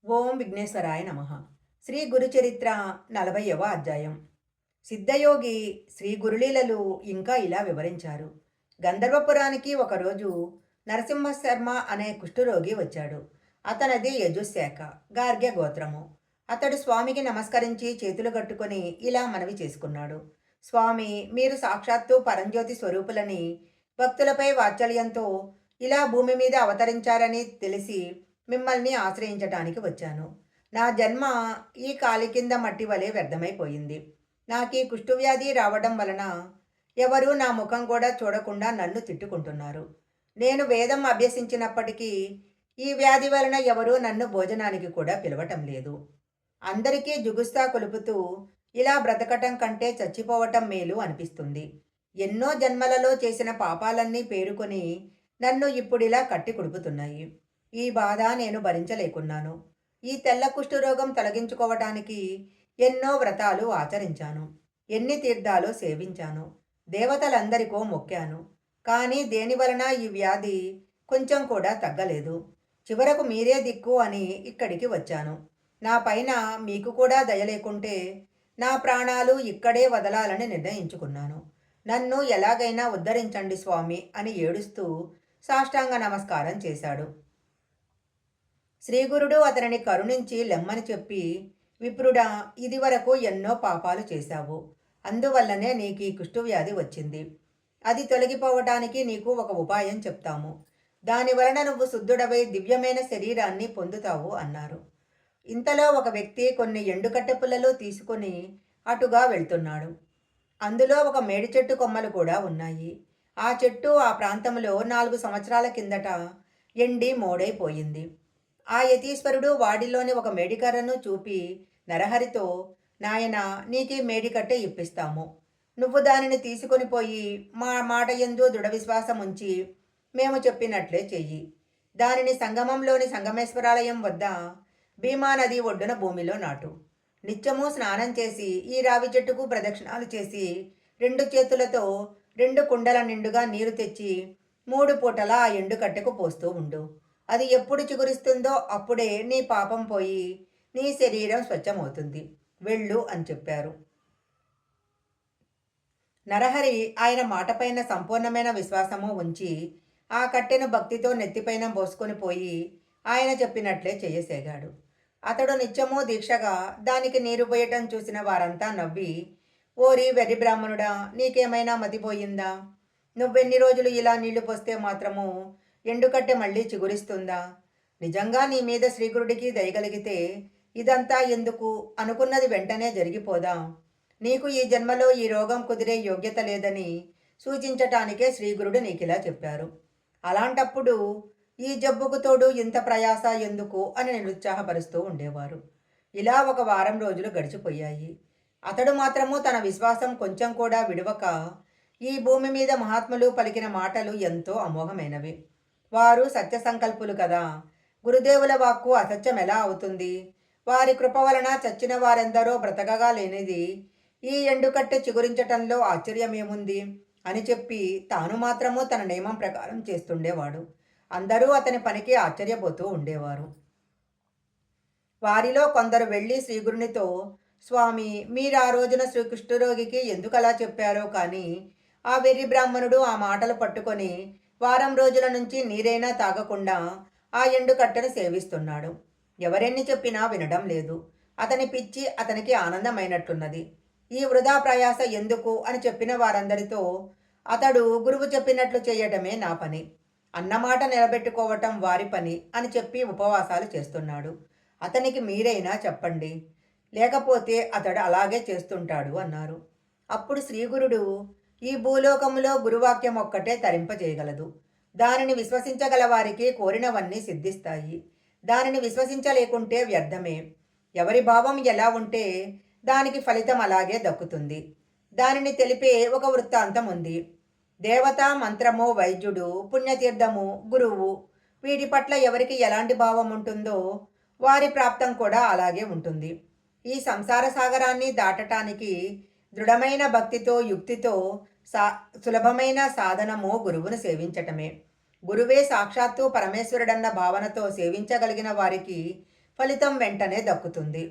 ఓం విఘ్నేశ్వరాయ నమ. శ్రీ గురుచరిత్ర 40వ అధ్యాయం. సిద్ధయోగి శ్రీ గురులీలలు ఇంకా ఇలా వివరించారు. గంధర్వపురానికి ఒకరోజు నరసింహశర్మ అనే కుష్ఠరోగి వచ్చాడు. అతనది యజుశాఖ, గార్గ్య గోత్రము. అతడు స్వామికి నమస్కరించి చేతులు కట్టుకొని ఇలా మనవి చేసుకున్నాడు. స్వామి, మీరు సాక్షాత్తు పరంజ్యోతి స్వరూపులని, భక్తులపై వాత్సల్యంతో ఇలా భూమి మీద అవతరించారని తెలిసి మిమ్మల్ని ఆశ్రయించటానికి వచ్చాను. నా జన్మ ఈ కాలి కింద మట్టి వలె వ్యర్థమైపోయింది. నాకీ కుష్ఠవ్యాధి రావడం వలన ఎవరూ నా ముఖం కూడా చూడకుండా నన్ను తిట్టుకుంటున్నారు. నేను వేదం అభ్యసించినప్పటికీ ఈ వ్యాధి వలన ఎవరూ నన్ను భోజనానికి కూడా పిలవటం లేదు. అందరికీ జుగుస్తా కొలుపుతూ ఇలా బ్రతకటం కంటే చచ్చిపోవటం మేలు అనిపిస్తుంది. ఎన్నో జన్మలలో చేసిన పాపాలన్నీ పేరుకొని నన్ను ఇప్పుడిలా కట్టి కుడుపుతున్నాయి. ఈ బాధ నేను భరించలేకున్నాను. ఈ తెల్ల కుష్ఠరోగం తొలగించుకోవటానికి ఎన్నో వ్రతాలు ఆచరించాను. ఎన్ని తీర్థాలు సేవించాను. దేవతలందరికో మొక్కాను. కానీ దేనివలన ఈ వ్యాధి కొంచెం కూడా తగ్గలేదు. చివరకు మీరే దిక్కు అని ఇక్కడికి వచ్చాను. నా పైన మీకు కూడా దయ లేకుంటే నా ప్రాణాలు ఇక్కడే వదలాలని నిర్ణయించుకున్నాను. నన్ను ఎలాగైనా ఉద్ధరించండి స్వామి అని ఏడుస్తూ సాష్టాంగ నమస్కారం చేశాడు. శ్రీగురుడు అతనిని కరుణించి లెమ్మని చెప్పి, విప్రుడా, ఇదివరకు ఎన్నో పాపాలు చేశావు. అందువల్లనే నీకు ఈ కుష్ఠవ్యాధి వచ్చింది. అది తొలగిపోవటానికి నీకు ఒక ఉపాయం చెప్తాము. దానివలన నువ్వు శుద్ధుడవై దివ్యమైన శరీరాన్ని పొందుతావు అన్నారు. ఇంతలో ఒక వ్యక్తి కొన్ని ఎండుకట్టె పుల్లలు తీసుకుని అటుగా వెళ్తున్నాడు. అందులో ఒక మేడి చెట్టు కొమ్మలు కూడా ఉన్నాయి. ఆ చెట్టు ఆ ప్రాంతంలో 4 సంవత్సరాల కిందట ఎండి మోడైపోయింది. ఆ యతీశ్వరుడు వాడిలోని ఒక మేడికర్రను చూపి నరహరితో, నాయనా, నీకీ మేడికట్టె ఇప్పిస్తాము. నువ్వు దానిని తీసుకొని పోయి మా మాట యందు దృఢ విశ్వాసం ఉంచి మేము చెప్పినట్లే చెయ్యి. దానిని సంగమంలోని సంగమేశ్వరాలయం వద్ద భీమానది ఒడ్డున భూమిలో నాటు. నిత్యము స్నానం చేసి ఈ రావి చెట్టుకు ప్రదక్షిణాలు చేసి 2 చేతులతో 2 కుండల నిండుగా నీరు తెచ్చి 3 పూటలా ఆ ఎండుకట్టెకు పోస్తూ ఉండు. అది ఎప్పుడు చిగురిస్తుందో అప్పుడే నీ పాపం పోయి నీ శరీరం స్వచ్ఛమవుతుంది. వెళ్ళు అని చెప్పారు. నరహరి ఆయన మాటపైన సంపూర్ణమైన విశ్వాసము ఉంచి ఆ కట్టెను భక్తితో నెత్తిపైన పోసుకొని పోయి ఆయన చెప్పినట్లే చేయసాగాడు. అతడు నిత్యము దీక్షగా దానికి నీరు పోయటం చూసిన వారంతా నవ్వి, ఓరి వెర్రి బ్రాహ్మణుడా, నీకేమైనా మతిపోయిందా? నువ్వెన్ని రోజులు ఇలా నీళ్లు పోస్తే మాత్రము ఎండుకట్టె మళ్ళీ చిగురిస్తుందా? నిజంగా నీ మీద శ్రీగురుడికి దయగలిగితే ఇదంతా ఎందుకు అనుకున్నది వెంటనే జరిగిపోదా? నీకు ఈ జన్మలో ఈ రోగం కుదిరే యోగ్యత లేదని సూచించటానికే శ్రీగురుడు నీకిలా చెప్పారు. అలాంటప్పుడు ఈ జబ్బుకు తోడు ఇంత ప్రయాస ఎందుకు అని నిరుత్సాహపరుస్తూ ఉండేవారు. ఇలా 1 వారం రోజులు గడిచిపోయాయి. అతడు మాత్రము తన విశ్వాసం కొంచెం కూడా విడవక, ఈ భూమి మీద మహాత్ములు పలికిన మాటలు ఎంతో అమోఘమైనవి. వారు సత్య సంకల్పులు కదా. గురుదేవుల వాక్కు అసత్యం ఎలా అవుతుంది? వారి కృప వలన చచ్చిన వారెందరో బ్రతకగా లేనిది ఈ ఎండుకట్టె చిగురించటంలో ఆశ్చర్యమేముంది అని చెప్పి తాను మాత్రము తన నియమం ప్రకారం చేస్తుండేవాడు. అందరూ అతని పనికి ఆశ్చర్యపోతూ ఉండేవారు. వారిలో కొందరు వెళ్ళి శ్రీగురునితో, స్వామి, మీరు ఆ రోజున శ్రీకృష్ణరోగికి ఎందుకు అలా చెప్పారో కానీ ఆ వెర్రి బ్రాహ్మణుడు ఆ మాటలు పట్టుకొని వారం రోజుల నుంచి నీరైనా తాగకుండా ఆ ఎండుకట్టెను సేవిస్తున్నాడు. ఎవరెన్ని చెప్పినా వినడం లేదు. అతని పిచ్చి అతనికి ఆనందమైనట్లున్నది. ఈ వృధా ప్రయాస ఎందుకు అని చెప్పిన వారందరితో, అతడు గురువు చెప్పినట్లు చేయటమే నా పని, అన్నమాట నిలబెట్టుకోవటం వారి పని అని చెప్పి ఉపవాసాలు చేస్తున్నాడు. అతనికి మీరైనా చెప్పండి, లేకపోతే అతడు అలాగే చేస్తుంటాడు అన్నారు. అప్పుడు శ్రీగురుడు, ఈ భూలోకములో గురువాక్యం ఒక్కటే తరింపజేయగలదు. దానిని విశ్వసించగల వారికి కోరినవన్నీ సిద్ధిస్తాయి. దానిని విశ్వసించలేకుంటే వ్యర్థమే. ఎవరి భావం ఎలా ఉంటే దానికి ఫలితం అలాగే దక్కుతుంది. దానిని తెలిపే ఒక వృత్తాంతం ఉంది. దేవత, మంత్రము, వైద్యుడు, పుణ్యతీర్థము, గురువు, వీటి పట్ల ఎవరికి ఎలాంటి భావం ఉంటుందో వారి ప్రాప్తం కూడా అలాగే ఉంటుంది. ఈ సంసార సాగరాన్ని దాటటానికి దృఢమైన భక్తితో, యుక్తితో సులభమైన సాధనము గురువును సేవించటమే. గురువే సాక్షాత్తు పరమేశ్వరుడన్న భావనతో సేవించగలిగిన వారికి ఫలితం వెంటనే దక్కుతుంది.